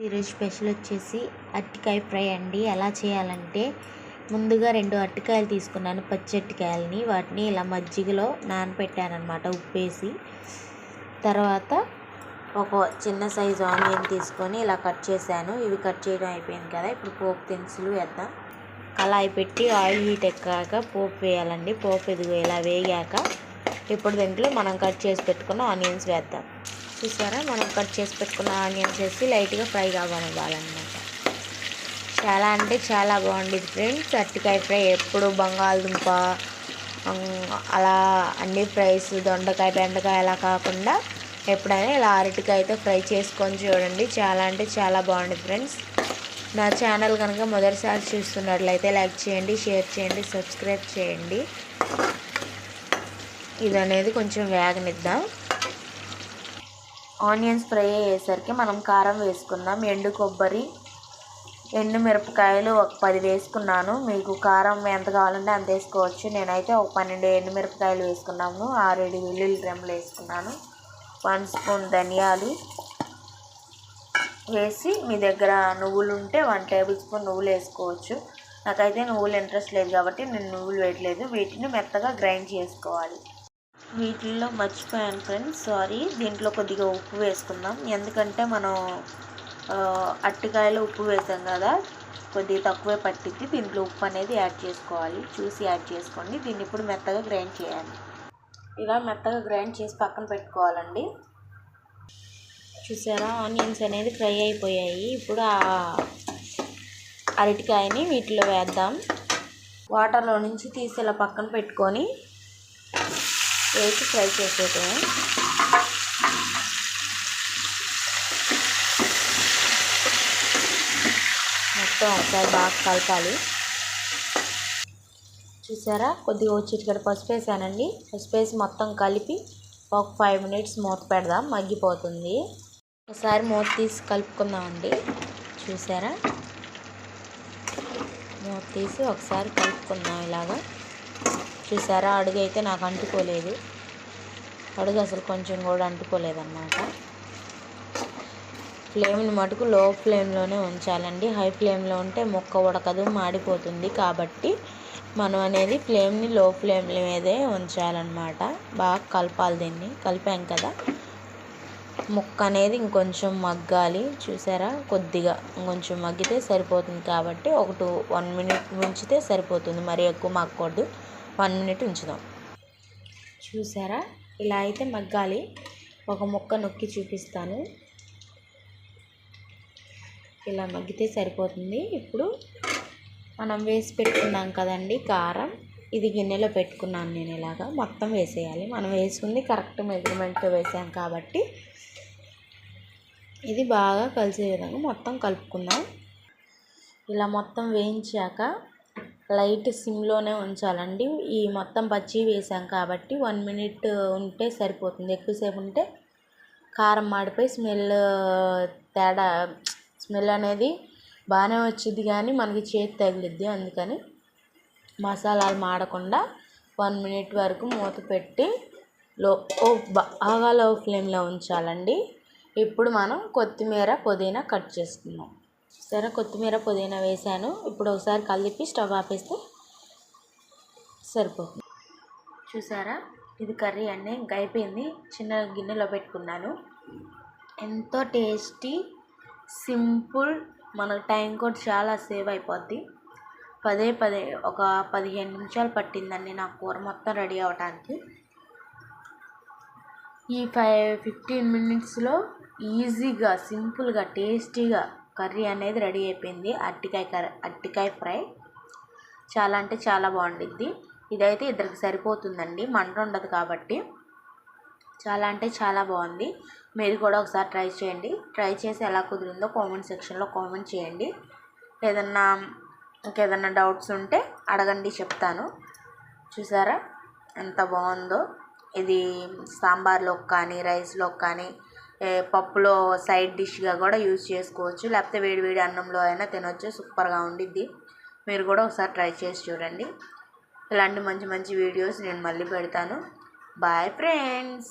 ఈరోజు స్పెషల్ వచ్చేసి అరటికాయ ఫ్రై అండి. ఎలా చేయాలంటే ముందుగా 2 అరటికాయలు తీసుకున్నాను, పచ్చి అరటికాయలని. వాటిని ఇలా మజ్జిగలో నానబెట్టానమాట ఉప్పేసి. తర్వాత ఒక చిన్న సైజు ఆనియన్ తీసుకొని ఇలా కట్ చేశాను. ఇవి కట్ చేయడం అయిపోయింది కదా, ఇప్పుడు పోపు దినుసులు వేద్దాం. కళాయి పెట్టి ఆయిల్ హీట్ ఎక్కాక పోపు వేయాలండి. పోపు ఇదిగో ఇలా వేగాక ఇప్పుడు దీంట్లో మనం కట్ చేసి పెట్టుకున్న ఆనియన్స్ వేద్దాం. చూసారా, మనం కట్ చేసి పెట్టుకున్న ఆనియన్స్ వేసి లైట్గా ఫ్రై కావాలన్నమాట. చాలా అంటే చాలా బాగుండేది ఫ్రెండ్స్ అరటికాయ ఫ్రై. ఎప్పుడు బంగాళదుంప అలా అన్ని ఫ్రైస్, దొండకాయ బెండకాయ అలా కాకుండా ఎప్పుడైనా ఇలా అరటికాయతో ఫ్రై చేసుకొని చూడండి. చాలా అంటే చాలా బాగుండేది ఫ్రెండ్స్. నా ఛానల్ కనుక మొదటిసారి చూస్తున్నట్లయితే లైక్ చేయండి, షేర్ చేయండి, సబ్స్క్రైబ్ చేయండి. ఇది అనేది కొంచెం వేగనిద్దాం. ఆనియన్స్ ఫ్రై అయ్యేసరికి మనం కారం వేసుకుందాం. ఎండు కొబ్బరి, ఎండు మిరపకాయలు ఒక 10 వేసుకున్నాను. మీకు కారం ఎంత కావాలంటే అంత వేసుకోవచ్చు. నేనైతే ఒక 12 ఎండు మిరపకాయలు వేసుకున్నాను. 6-7 వెల్లుల్లి రెమ్మలు వేసుకున్నాను. 1 స్పూన్ ధనియాలు వేసి, మీ దగ్గర నువ్వులు ఉంటే 1 టేబుల్ స్పూన్ నువ్వులు వేసుకోవచ్చు. నాకైతే నువ్వులు ఇంట్రెస్ట్ లేదు కాబట్టి నేను నువ్వులు వేయట్లేదు. వీటిని మెత్తగా గ్రైండ్ చేసుకోవాలి. వీటిల్లో మర్చిపోయాను ఫ్రెండ్స్, సారీ. దీంట్లో కొద్దిగా ఉప్పు వేసుకుందాం. ఎందుకంటే మనం అరటికాయలో ఉప్పు వేసాం కదా, కొద్దిగా తక్కువే పట్టిద్ది. దీంట్లో ఉప్పు అనేది యాడ్ చేసుకోవాలి, చూసి యాడ్ చేసుకోండి. దీన్ని ఇప్పుడు మెత్తగా గ్రైండ్ చేయాలి. ఇలా మెత్తగా గ్రైండ్ చేసి పక్కన పెట్టుకోవాలండి. చూసారా, ఆనియన్స్ అనేది ఫ్రై అయిపోయాయి. ఇప్పుడు ఆ అరటికాయని వీటిలో వేద్దాం. వాటర్లో నుంచి తీసి ఇలా పక్కన పెట్టుకొని వేసి ఫ్రై చేసేయటమే. మొత్తం ఒకసారి బాగా కలపాలి. చూసారా, కొద్దిగా చిటికెడు పసుపు వేసానండి. పసుపు వేసి మొత్తం కలిపి ఒక 5 మినిట్స్ మూత పెడదాం, మగ్గిపోతుంది. ఒకసారి మూత తీసి కలుపుకుందామండి. చూసారా, మూత తీసి ఒకసారి కలుపుకుందాం ఇలాగా. చూసారా, అడుగు అయితే నాకు అంటుకోలేదు. అడుగు అసలు కొంచెం కూడా అంటుకోలేదన్నమాట. ఫ్లేమ్ని మటుకు లో ఫ్లేమ్లోనే ఉంచాలండి. హై ఫ్లేమ్లో ఉంటే ముక్క ఉడకదు, మాడిపోతుంది. కాబట్టి మనం అనేది ఫ్లేమ్ని లో ఫ్లేమ్ మీదే ఉంచాలన్నమాట. బాగా కలపాలి. దీన్ని కలిపాం కదా, ముక్క అనేది ఇంకొంచెం మగ్గాలి. చూసారా, కొద్దిగా ఇంకొంచెం మగ్గితే సరిపోతుంది. కాబట్టి 1 మినిట్ ఉంచితే సరిపోతుంది, మరి ఎక్కువ మగ్గకూడదు. 1 మినిట్ ఉంచుదాం. చూసారా, ఇలా అయితే మగ్గాలి. ఒక ముక్క నొక్కి చూపిస్తాను. ఇలా మగ్గితే సరిపోతుంది. ఇప్పుడు మనం వేసి పెట్టుకున్నాం కదండి కారం, ఇది గిన్నెలో పెట్టుకున్నాను నేను. ఇలాగా మొత్తం వేసేయాలి. మనం వేసుకుంది కరెక్ట్ మెజర్మెంట్తో వేసాం కాబట్టి ఇది బాగా కలిసే విధంగా మొత్తం కలుపుకుందాం. ఇలా మొత్తం వేయించాక లైట్ సిమ్లోనే ఉంచాలండి. ఈ మొత్తం పచ్చి వేసాం కాబట్టి 1 మినిట్ ఉంటే సరిపోతుంది. ఎక్కువసేపు ఉంటే కారం మాడిపోయి స్మెల్ అనేది బాగానే వచ్చింది కానీ మనకి చేతి తగిలిద్ది. అందుకని మసాలాలు మాడకుండా 1 మినిట్ వరకు మూత పెట్టి బాగా లో ఫ్లేమ్లో ఉంచాలండి. ఇప్పుడు మనం కొత్తిమీర, పుదీనా కట్ చేసుకుందాం. సరే, కొత్తిమీర, పుదీనా వేసాను. ఇప్పుడు ఒకసారి కలిపి స్టవ్ ఆపేస్తే సరిపోతుంది. చూసారా, ఇది కర్రీ అండి, ఇంకా అయిపోయింది. చిన్న గిన్నెలో పెట్టుకున్నాను. ఎంతో టేస్టీ, సింపుల్, మన టైం కూడా చాలా సేవ్ అయిపోద్ది. ఒక 15 నిమిషాలు పట్టిందండి నా కూర మొత్తం రెడీ అవ్వటానికి. ఈ 15 మినిట్స్లో ఈజీగా, సింపుల్గా, టేస్టీగా కర్రీ అనేది రెడీ అయిపోయింది. అరటికాయ ఫ్రై చాలా అంటే చాలా బాగుండిద్ది. ఇదైతే ఇద్దరికి సరిపోతుందండి, మంట ఉండదు కాబట్టి. చాలా అంటే చాలా బాగుంది. మీరు కూడా ఒకసారి ట్రై చేయండి. ట్రై చేసి ఎలా కుదిరిందో కామెంట్ సెక్షన్లో కామెంట్ చేయండి. ఇంకేదన్నా డౌట్స్ ఉంటే అడగండి, చెప్తాను. చూసారా ఎంత బాగుందో. ఇది సాంబార్లోకి కానీ, రైస్లోకి కానీ, పప్పులో సైడ్ డిష్గా కూడా యూజ్ చేసుకోవచ్చు. లేకపోతే వేడి అన్నంలో అయినా తినవచ్చు. సూపర్గా ఉండిద్ది. మీరు కూడా ఒకసారి ట్రై చేసి చూడండి. ఇలాంటి మంచి మంచి వీడియోస్ నేను మళ్ళీ పెడతాను. Bye friends.